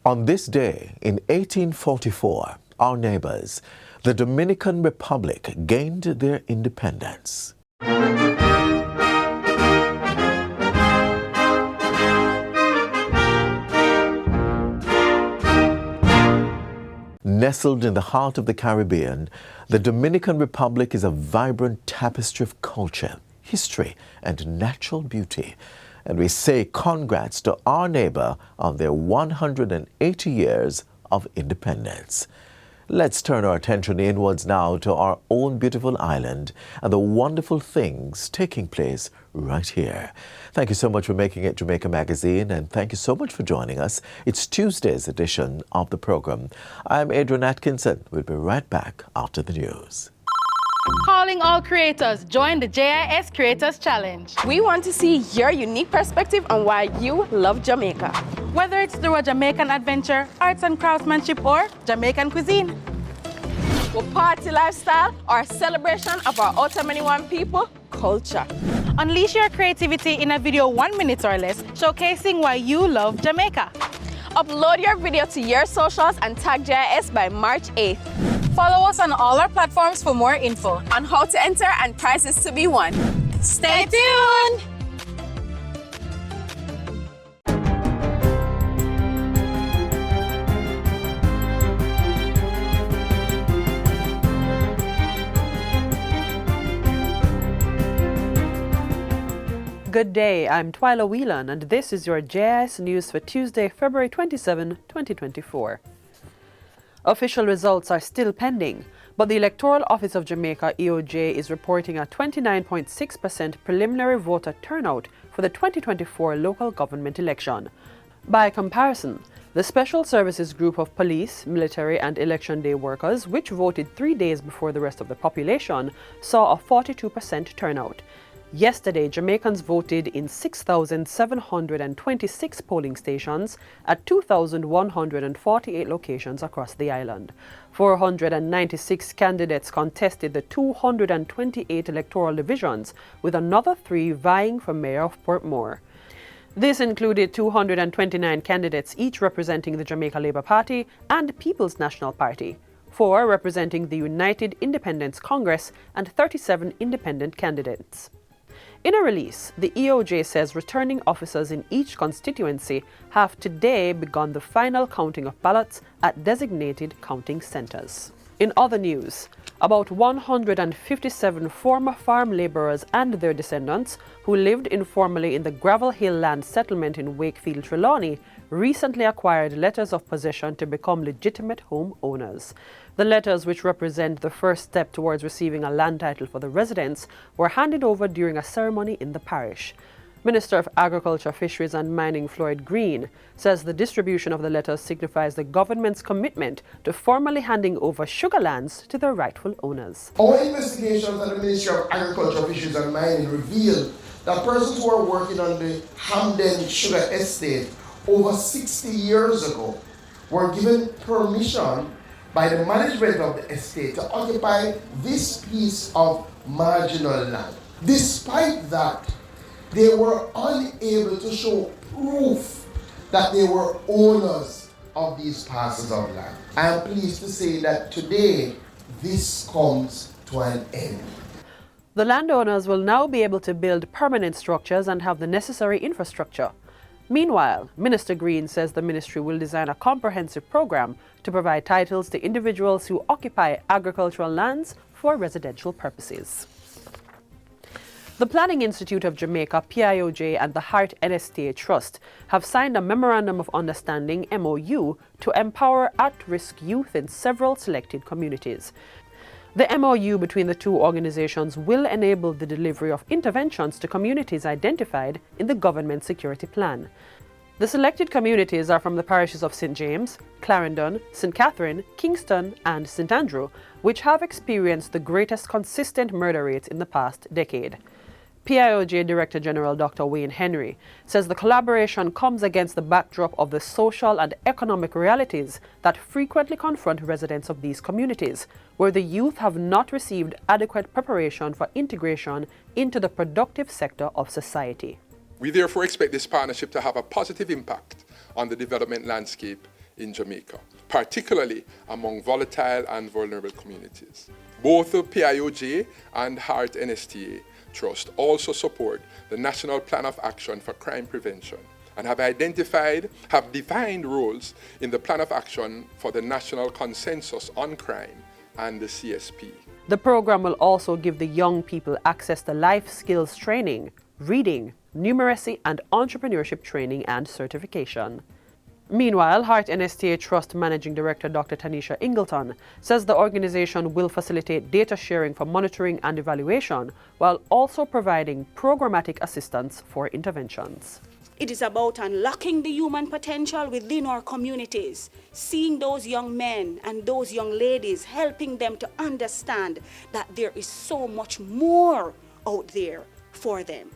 On this day in 1844, our neighbors, the Dominican Republic, gained their independence. Nestled in the heart of the Caribbean, the Dominican Republic is a vibrant tapestry of culture, history, and natural beauty. And we say congrats to our neighbor on their 180 years of independence. Let's turn our attention inwards now to our own beautiful island and the wonderful things taking place right here. Thank you so much for making it Jamaica Magazine, and thank you so much for joining us. It's Tuesday's edition of the program. I'm Adrian Atkinson. We'll be right back after the news. Calling all creators, join the JIS Creators Challenge. We want to see your unique perspective on why you love Jamaica. Whether it's through a Jamaican adventure, arts and craftsmanship, or Jamaican cuisine. Or party lifestyle, or a celebration of our Otamaniwan people culture. Unleash your creativity in a video 1 minute or less, showcasing why you love Jamaica. Upload your video to your socials and tag JIS by March 8th. Follow us on all our platforms for more info on how to enter and prizes to be won. Stay tuned! Good day, I'm Twyla Whelan, and this is your JIS News for Tuesday, February 27, 2024. Official results are still pending, but the Electoral Office of Jamaica, EOJ, is reporting a 29.6% preliminary voter turnout for the 2024 local government election. By comparison, the Special Services Group of police, military, and election day workers, which voted 3 days before the rest of the population, saw a 42% turnout. Yesterday, Jamaicans voted in 6,726 polling stations at 2,148 locations across the island. 496 candidates contested the 228 electoral divisions, with another 3 vying for mayor of Portmore. This included 229 candidates, each representing the Jamaica Labour Party and People's National Party, 4 representing the United Independence Congress, and 37 independent candidates. In a release, the EOJ says returning officers in each constituency have today begun the final counting of ballots at designated counting centres. In other news, about 157 former farm labourers and their descendants who lived informally in the Gravel Hill land settlement in Wakefield, Trelawny, recently acquired letters of possession to become legitimate home owners. The letters, which represent the first step towards receiving a land title for the residents, were handed over during a ceremony in the parish. Minister of Agriculture, Fisheries and Mining Floyd Green says the distribution of the letters signifies the government's commitment to formally handing over sugar lands to their rightful owners. Our investigations at the Ministry of Agriculture, Fisheries and Mining revealed that persons who are working on the Hamden Sugar Estate over 60 years ago were given permission by the management of the estate to occupy this piece of marginal land. Despite that, they were unable to show proof that they were owners of these parcels of land. I am pleased to say that today, this comes to an end. The landowners will now be able to build permanent structures and have the necessary infrastructure. Meanwhile, Minister Green says the ministry will design a comprehensive program to provide titles to individuals who occupy agricultural lands for residential purposes. The Planning Institute of Jamaica, PIOJ, and the Heart NSTA Trust have signed a Memorandum of Understanding, MOU, to empower at-risk youth in several selected communities. The MOU between the two organizations will enable the delivery of interventions to communities identified in the government security plan. The selected communities are from the parishes of St. James, Clarendon, St. Catherine, Kingston, and St. Andrew, which have experienced the greatest consistent murder rates in the past decade. PIOJ Director General Dr. Wayne Henry says the collaboration comes against the backdrop of the social and economic realities that frequently confront residents of these communities, where the youth have not received adequate preparation for integration into the productive sector of society. We therefore expect this partnership to have a positive impact on the development landscape in Jamaica, particularly among volatile and vulnerable communities. Both the PIOJ and Heart NSTA Trust also support the National Plan of Action for Crime Prevention and have defined roles in the Plan of Action for the National Consensus on Crime and the CSP. The program will also give the young people access to life skills training, reading, numeracy and entrepreneurship training and certification. Meanwhile, Heart NSTA Trust Managing Director Dr. Tanisha Ingleton says the organization will facilitate data sharing for monitoring and evaluation while also providing programmatic assistance for interventions. It is about unlocking the human potential within our communities, seeing those young men and those young ladies, helping them to understand that there is so much more out there for them.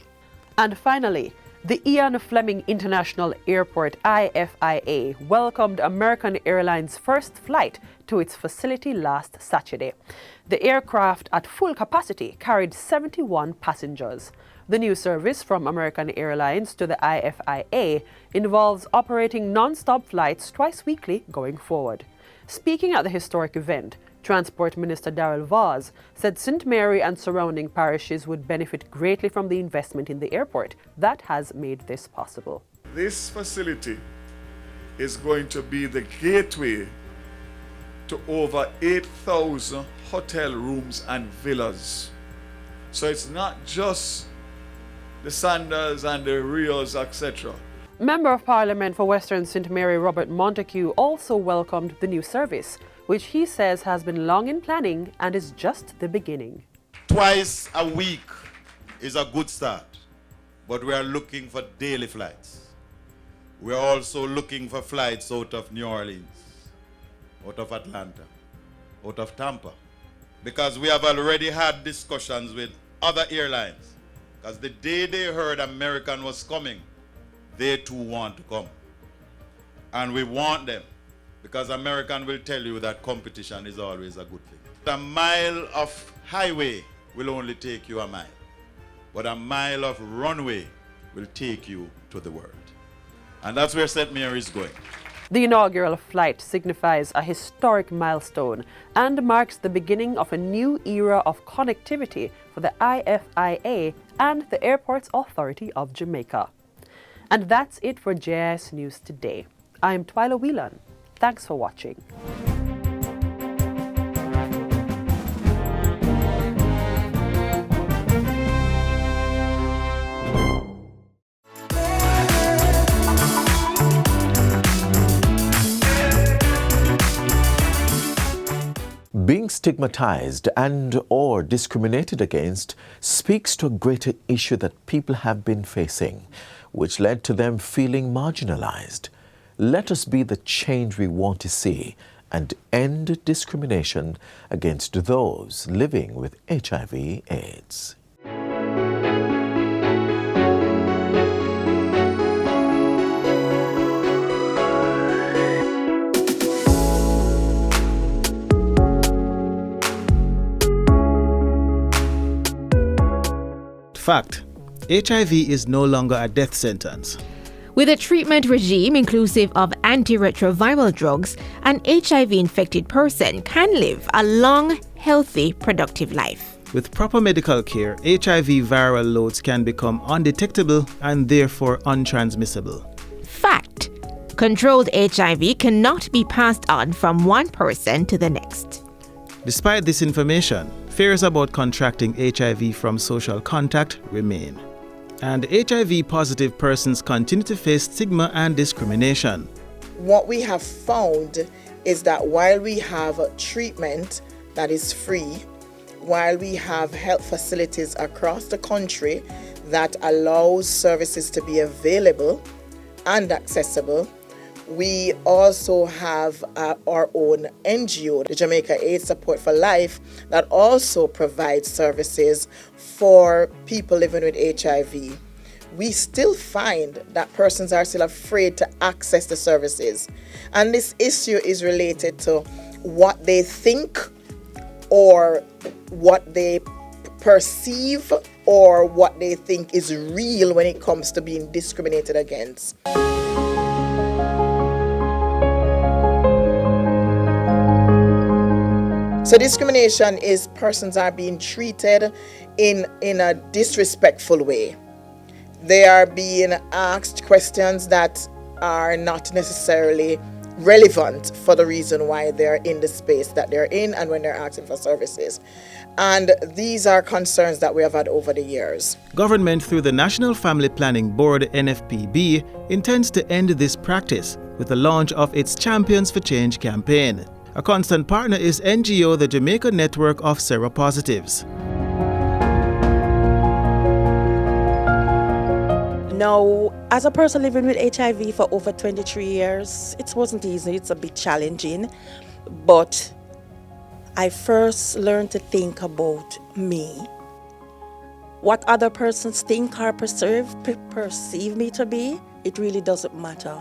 And finally, the Ian Fleming International Airport IFIA welcomed American Airlines' first flight to its facility last Saturday. The aircraft at full capacity carried 71 passengers. The new service from American Airlines to the IFIA involves operating non-stop flights twice weekly going forward. Speaking at the historic event, Transport Minister Darrell Vaz said St. Mary and surrounding parishes would benefit greatly from the investment in the airport that has made this possible. This facility is going to be the gateway to over 8,000 hotel rooms and villas. So it's not just the Sanders and the Rios, etc. Member of Parliament for Western St. Mary Robert Montague also welcomed the new service, which he says has been long in planning and is just the beginning. Twice a week is a good start, but we are looking for daily flights. We are also looking for flights out of New Orleans, out of Atlanta, out of Tampa, because we have already had discussions with other airlines, because the day they heard American was coming, they too want to come. And we want them, because American will tell you that competition is always a good thing. A mile of highway will only take you a mile, but a mile of runway will take you to the world. And that's where St. Mary is going. The inaugural flight signifies a historic milestone and marks the beginning of a new era of connectivity for the IFIA and the Airports Authority of Jamaica. And that's it for JIS News Today. I'm Twyla Whelan. Thanks for watching. Being stigmatized and or discriminated against speaks to a greater issue that people have been facing, which led to them feeling marginalized. Let us be the change we want to see and end discrimination against those living with HIV/AIDS. Fact: HIV is no longer a death sentence. With a treatment regime inclusive of antiretroviral drugs, an HIV-infected person can live a long, healthy, productive life. With proper medical care, HIV viral loads can become undetectable and therefore untransmissible. Fact: controlled HIV cannot be passed on from one person to the next. Despite this information, fears about contracting HIV from social contact remain. And HIV-positive persons continue to face stigma and discrimination. What we have found is that while we have treatment that is free, while we have health facilities across the country that allows services to be available and accessible, we also have our own NGO, the Jamaica AIDS Support for Life, that also provides services for people living with HIV. We still find that persons are still afraid to access the services. And this issue is related to what they think or what they perceive or what they think is real when it comes to being discriminated against. So discrimination is persons are being treated in a disrespectful way. They are being asked questions that are not necessarily relevant for the reason why they're in the space that they're in and when they're asking for services. And these are concerns that we have had over the years. Government, through the National Family Planning Board (NFPB), intends to end this practice with the launch of its Champions for Change campaign. A constant partner is NGO, the Jamaica Network of Seropositives. Now, as a person living with HIV for over 23 years, it wasn't easy, it's a bit challenging, but I first learned to think about me. What other persons think or perceive me to be, it really doesn't matter.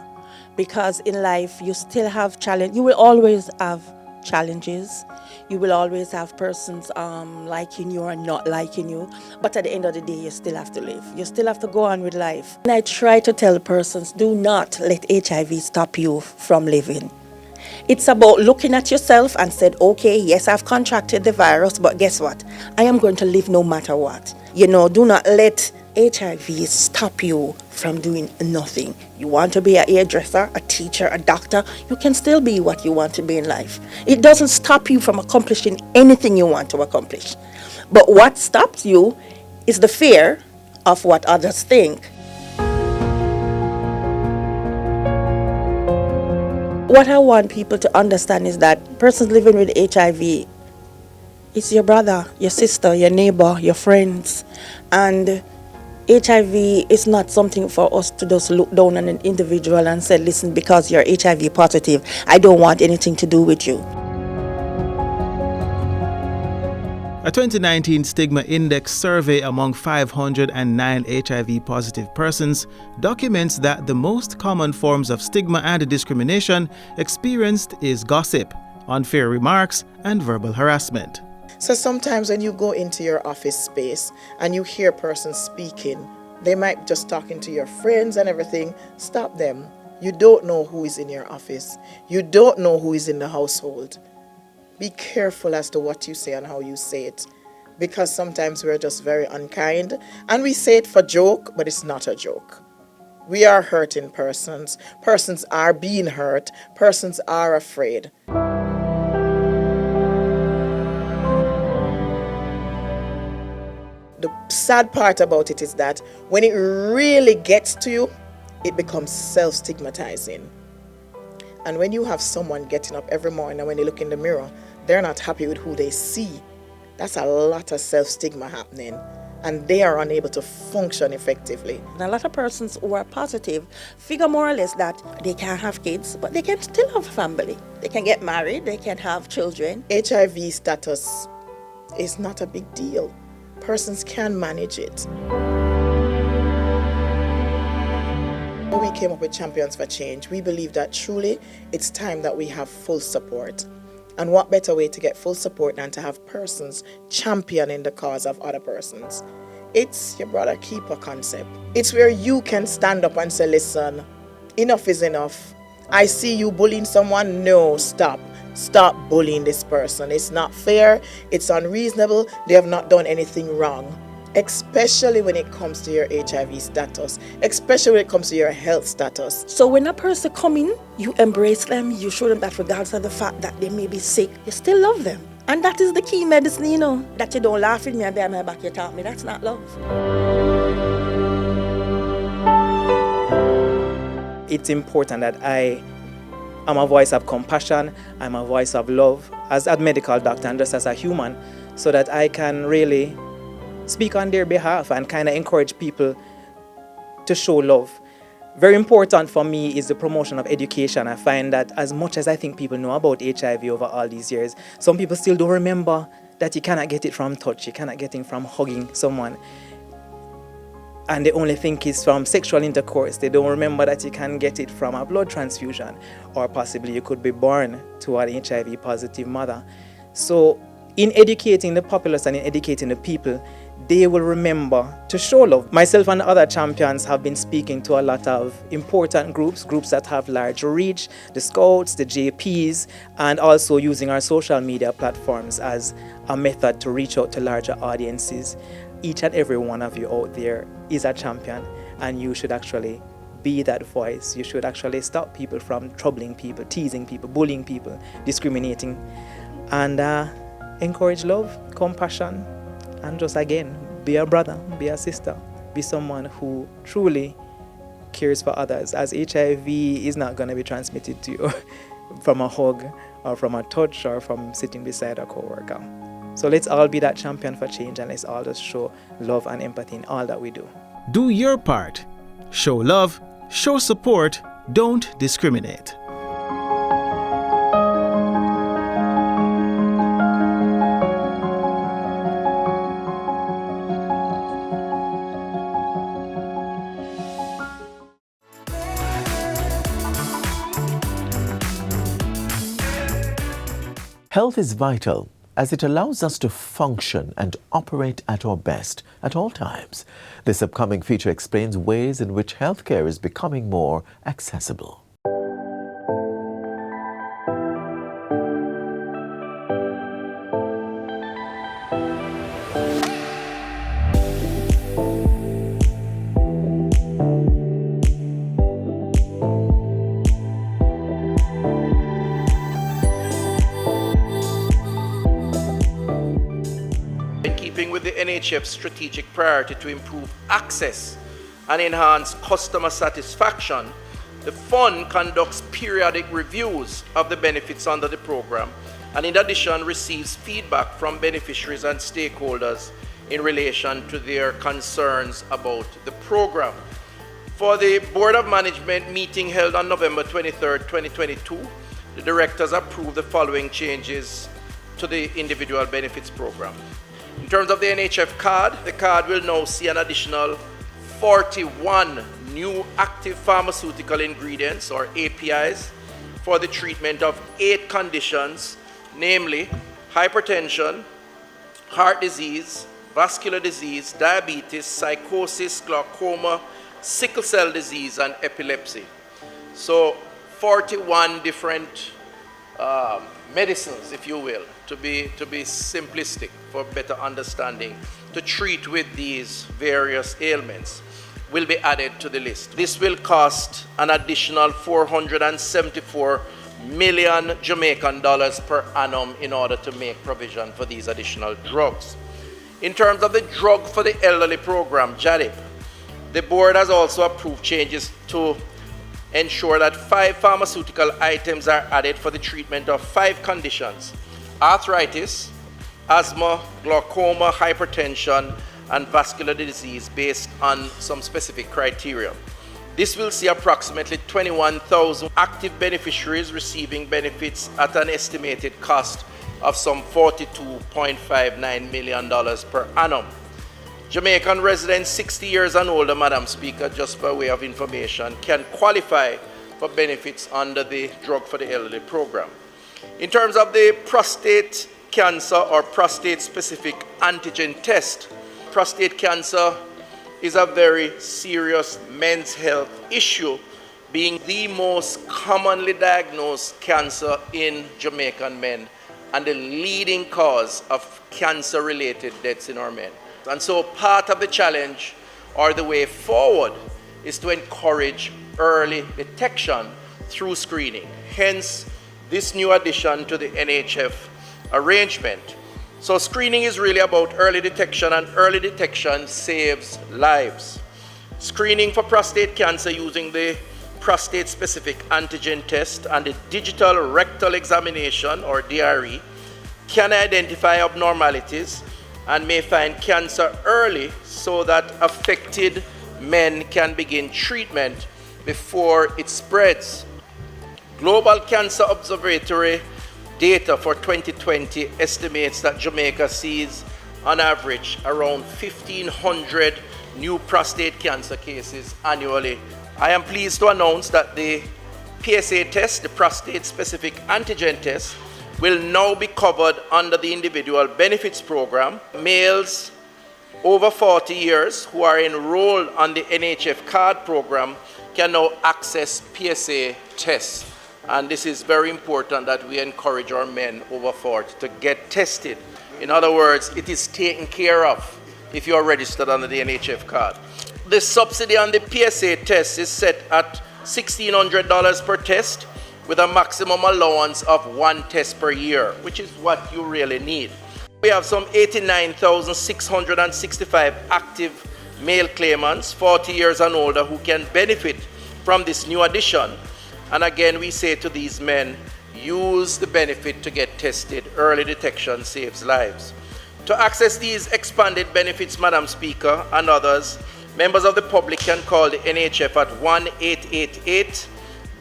Because in life, you still have challenge. You will always have challenges. You will always have persons liking you or not liking you. But at the end of the day, you still have to live. You still have to go on with life. And I try to tell persons, do not let HIV stop you from living. It's about looking at yourself and said, okay, yes, I've contracted the virus, but guess what? I am going to live no matter what. You know, do not let HIV stop you from doing nothing. You want to be a hairdresser, a teacher, a doctor, you can still be what you want to be in life. It doesn't stop you from accomplishing anything you want to accomplish. But what stops you is the fear of what others think. What I want people to understand is that persons living with HIV, it's your brother, your sister, your neighbor, your friends. And HIV is not something for us to just look down on an individual and say, listen, because you're HIV positive, I don't want anything to do with you. A 2019 Stigma Index survey among 509 HIV-positive persons documents that the most common forms of stigma and discrimination experienced is gossip, unfair remarks, and verbal harassment. So sometimes when you go into your office space and you hear persons speaking, they might be just talking to your friends and everything. Stop them. You don't know who is in your office. You don't know who is in the household. Be careful as to what you say and how you say it, because sometimes we're just very unkind and we say it for joke, but it's not a joke. We are hurting persons. Persons are being hurt. Persons are afraid. The sad part about it is that when it really gets to you, it becomes self-stigmatizing. And when you have someone getting up every morning and when they look in the mirror, they're not happy with who they see, that's a lot of self-stigma happening. And they are unable to function effectively. And a lot of persons who are positive figure more or less that they can't have kids, but they can still have a family. They can get married, they can have children. HIV status is not a big deal. Persons can manage it. When we came up with Champions for Change, we believe that truly it's time that we have full support. And what better way to get full support than to have persons championing the cause of other persons? It's your brother keeper concept. It's where you can stand up and say, listen, enough is enough. I see you bullying someone. No, stop. Stop bullying this person. It's not fair. It's unreasonable. They have not done anything wrong. Especially when it comes to your HIV status, especially when it comes to your health status. So when a person come in, you embrace them, you show them that regardless of the fact that they may be sick, you still love them. And that is the key medicine, you know, that you don't laugh at me and behind my back you talk me. That's not love. It's important that I am a voice of compassion, I'm a voice of love as a medical doctor and just as a human, so that I can really speak on their behalf and kind of encourage people to show love. Very important for me is the promotion of education. I find that as much as I think people know about HIV over all these years, some people still don't remember that you cannot get it from touch, you cannot get it from hugging someone. And they only think it's from sexual intercourse. They don't remember that you can get it from a blood transfusion, or possibly you could be born to an HIV positive mother. So in educating the populace and in educating the people, they will remember to show love. Myself and other champions have been speaking to a lot of important groups that have large reach, the Scouts, the JPs, and also using our social media platforms as a method to reach out to larger audiences. Each and every one of you out there is a champion, and you should actually be that voice. You should actually stop people from troubling people, teasing people, bullying people, discriminating, and encourage love, compassion, and just again, be a brother, be a sister, be someone who truly cares for others, as HIV is not going to be transmitted to you from a hug or from a touch or from sitting beside a coworker. So let's all be that champion for change, and let's all just show love and empathy in all that we do. Do your part. Show love, show support, don't discriminate. Health is vital as it allows us to function and operate at our best at all times. This upcoming feature explains ways in which healthcare is becoming more accessible. With the NHF's strategic priority to improve access and enhance customer satisfaction, the fund conducts periodic reviews of the benefits under the program, and in addition receives feedback from beneficiaries and stakeholders in relation to their concerns about the program. For the Board of Management meeting held on November 23, 2022, the directors approved the following changes to the individual benefits program. In terms of the NHF card, the card will now see an additional 41 new active pharmaceutical ingredients or APIs for the treatment of 8 conditions, namely hypertension, heart disease, vascular disease, diabetes, psychosis, glaucoma, sickle cell disease, and epilepsy. So 41 different medicines, if you will, to be simplistic for better understanding, to treat with these various ailments will be added to the list. This will cost an additional 474 million Jamaican dollars per annum in order to make provision for these additional drugs. In terms of the drug for the elderly program, JADIP, the board has also approved changes to ensure that 5 pharmaceutical items are added for the treatment of 5 conditions: arthritis, asthma, glaucoma, hypertension, and vascular disease based on some specific criteria. This will see approximately 21,000 active beneficiaries receiving benefits at an estimated cost of some $42.59 million per annum. Jamaican residents 60 years and older, Madam Speaker, just by way of information, can qualify for benefits under the Drug for the Elderly program. In terms of the prostate cancer or prostate-specific antigen test, prostate cancer is a very serious men's health issue, being the most commonly diagnosed cancer in Jamaican men and the leading cause of cancer-related deaths in our men. And so part of the challenge or the way forward is to encourage early detection through screening. Hence, this new addition to the NHF arrangement. So screening is really about early detection, and early detection saves lives. Screening for prostate cancer using the prostate-specific antigen test and the digital rectal examination or DRE can identify abnormalities and may find cancer early so that affected men can begin treatment before it spreads. Global Cancer Observatory data for 2020 estimates that Jamaica sees on average around 1,500 new prostate cancer cases annually. I am pleased to announce that the PSA test, the prostate-specific antigen test, will now be covered under the individual benefits program. Males over 40 years who are enrolled on the NHF card program can now access PSA tests. And this is very important that we encourage our men over 40 to get tested. In other words, it is taken care of if you are registered under the NHF card. The subsidy on the PSA test is set at $1,600 per test with a maximum allowance of 1 test per year, which is what you really need. We have some 89,665 active male claimants, 40 years and older, who can benefit from this new addition. And again, we say to these men, use the benefit to get tested. Early detection saves lives. To access these expanded benefits, Madam Speaker, and others, members of the public can call the NHF at 1-888,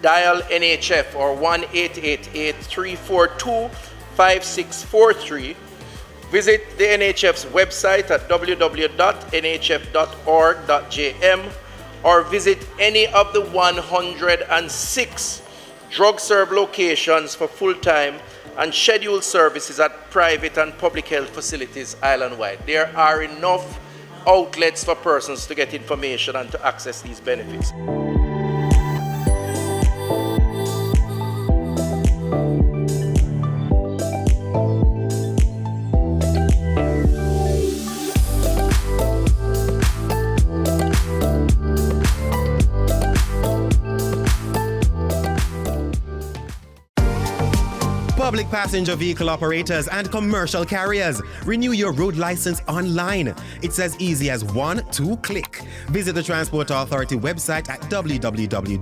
NHF or 1-888-342-5643. Visit the NHF's website at www.nhf.org.jm or visit any of the 106 drug serve locations for full-time and scheduled services at private and public health facilities island-wide. There are enough outlets for persons to get information and to access these benefits. Public passenger vehicle operators and commercial carriers, renew your road license online. It's as easy as 1-2 click. Visit the Transport Authority website at www.ta.org.jm.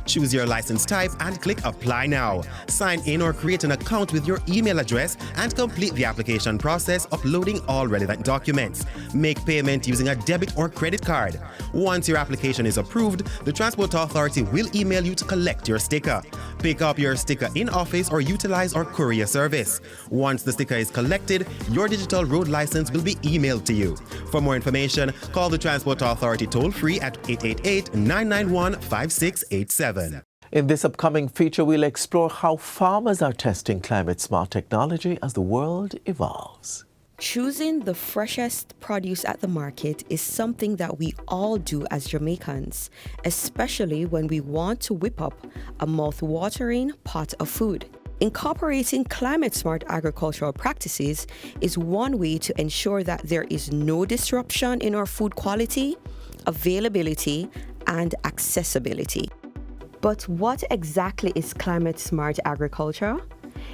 Choose your license type and click Apply Now. Sign in or create an account with your email address and complete the application process, uploading all relevant documents. Make payment using a debit or credit card. Once your application is approved, the Transport Authority will email you to collect your sticker. Pick up your sticker in office or utilize our courier service. Once the sticker is collected, your digital road license will be emailed to you. For more information, call the Transport Authority toll-free at 888-991-5687. In this upcoming feature, we'll explore how farmers are testing climate-smart technology as the world evolves. Choosing the freshest produce at the market is something that we all do as Jamaicans, especially when we want to whip up a mouth-watering pot of food. Incorporating climate-smart agricultural practices is one way to ensure that there is no disruption in our food quality, availability, and accessibility. But what exactly is climate-smart agriculture?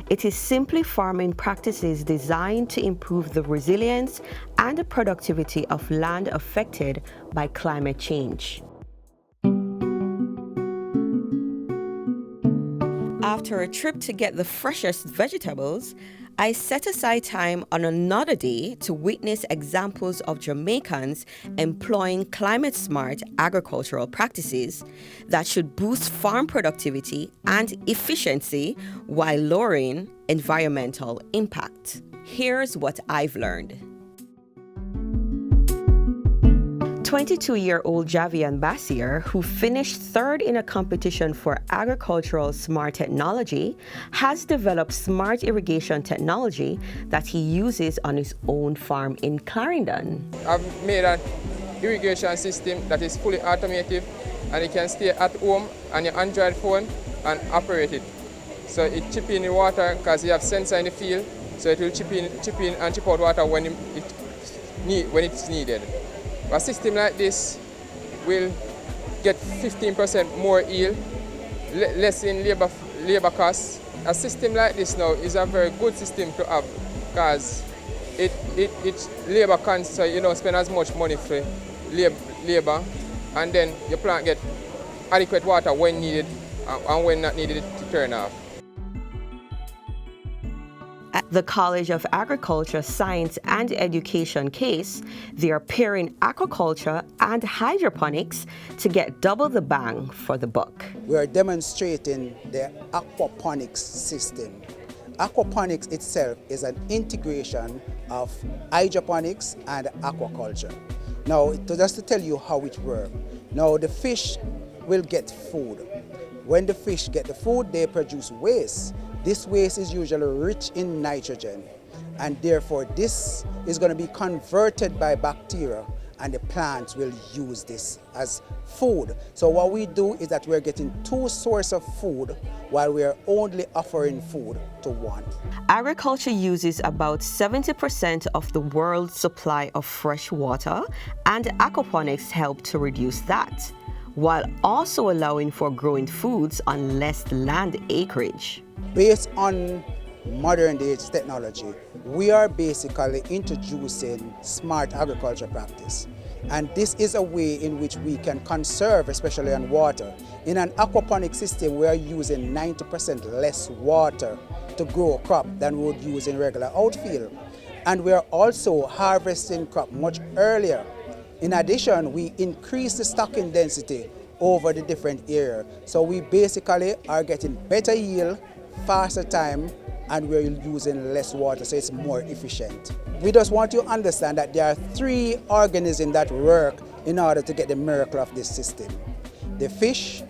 It is simply farming practices designed to improve the resilience and the productivity of land affected by climate change. After a trip to get the freshest vegetables, I set aside time on another day to witness examples of Jamaicans employing climate-smart agricultural practices that should boost farm productivity and efficiency while lowering environmental impact. Here's what I've learned. 22-year-old Javian Bassier, who finished third in a competition for agricultural smart technology, has developed smart irrigation technology that he uses on his own farm in Clarendon. I've made an irrigation system that is fully automated and it can stay at home on your Android phone and operate it. So it chips in the water because you have sensor in the field, so it will chip in and chip out water when it's needed. A system like this will get 15% more yield, less in labor costs. A system like this now is a very good system to have because it's labor constant, so you don't spend as much money for labor, and then your plant get adequate water when needed and when not needed to turn off. At the College of Agriculture, Science and Education case, they are pairing aquaculture and hydroponics to get double the bang for the buck. We are demonstrating the aquaponics system. Aquaponics itself is an integration of hydroponics and aquaculture. Now, just to tell you how it works, now the fish will get food. When the fish get the food, they produce waste. This waste is usually rich in nitrogen. And therefore, this is going to be converted by bacteria, and the plants will use this as food. So what we do is that we're getting two sources of food while we're only offering food to one. Agriculture uses about 70% of the world's supply of fresh water, and aquaponics help to reduce that, while also allowing for growing foods on less land acreage. Based on modern day technology, we are basically introducing smart agriculture practice. And this is a way in which we can conserve, especially on water. In an aquaponic system, we are using 90% less water to grow a crop than we would use in regular outfield. And we are also harvesting crop much earlier. In addition, we increase the stocking density over the different areas. So we basically are getting better yield, faster time, and we're using less water, so it's more efficient. We just want you to understand that there are 3 organisms that work in order to get the miracle of this system. The fish,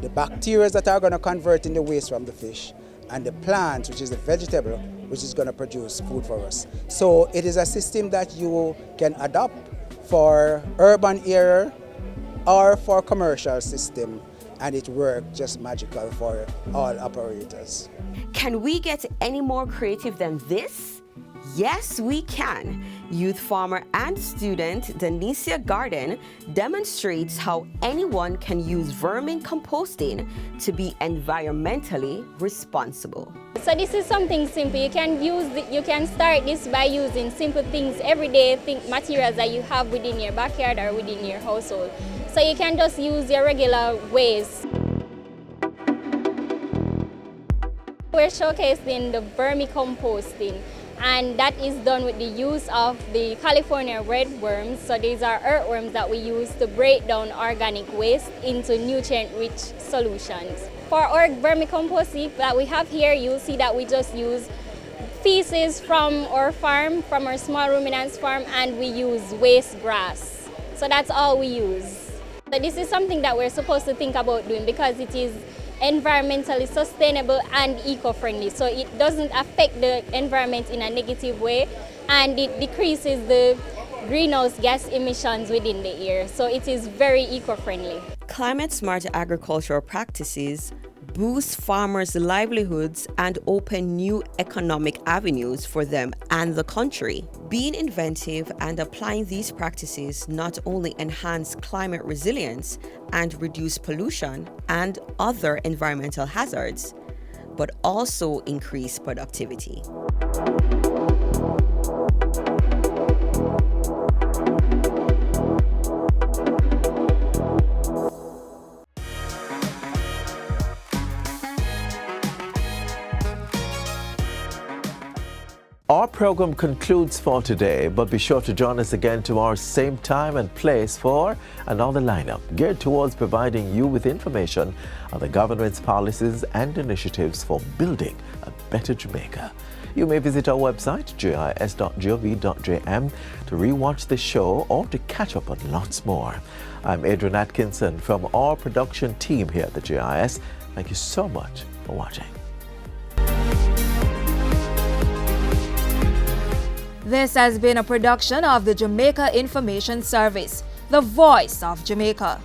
the bacteria that are going to convert in the waste from the fish, and the plant, which is the vegetable, which is going to produce food for us. So it is a system that you can adopt for urban area or for commercial system, and it works just magical for all operators. Can we get any more creative than this? Yes, we can. Youth farmer and student Denicia Garden demonstrates how anyone can use vermin composting to be environmentally responsible. So this is something simple. You can start this by using simple things, everyday materials that you have within your backyard or within your household. So you can just use your regular waste. We're showcasing the vermicomposting, and that is done with the use of the California red worms. So these are earthworms that we use to break down organic waste into nutrient-rich solutions. For our vermicomposting that we have here, you'll see that we just use feces from our farm, from our small ruminants farm, and we use waste grass. So that's all we use. So this is something that we're supposed to think about doing because it is environmentally sustainable and eco-friendly. So it doesn't affect the environment in a negative way, and it decreases the greenhouse gas emissions within the air. So it is very eco-friendly. Climate-smart agricultural practices boost farmers' livelihoods and open new economic avenues for them and the country. Being inventive and applying these practices not only enhance climate resilience and reduce pollution and other environmental hazards, but also increase productivity. Our program concludes for today, but be sure to join us again tomorrow, same time and place for another lineup geared towards providing you with information on the government's policies and initiatives for building a better Jamaica. You may visit our website, gis.gov.jm, to rewatch the show or to catch up on lots more. I'm Adrian Atkinson from our production team here at the GIS. Thank you so much for watching. This has been a production of the Jamaica Information Service, the voice of Jamaica.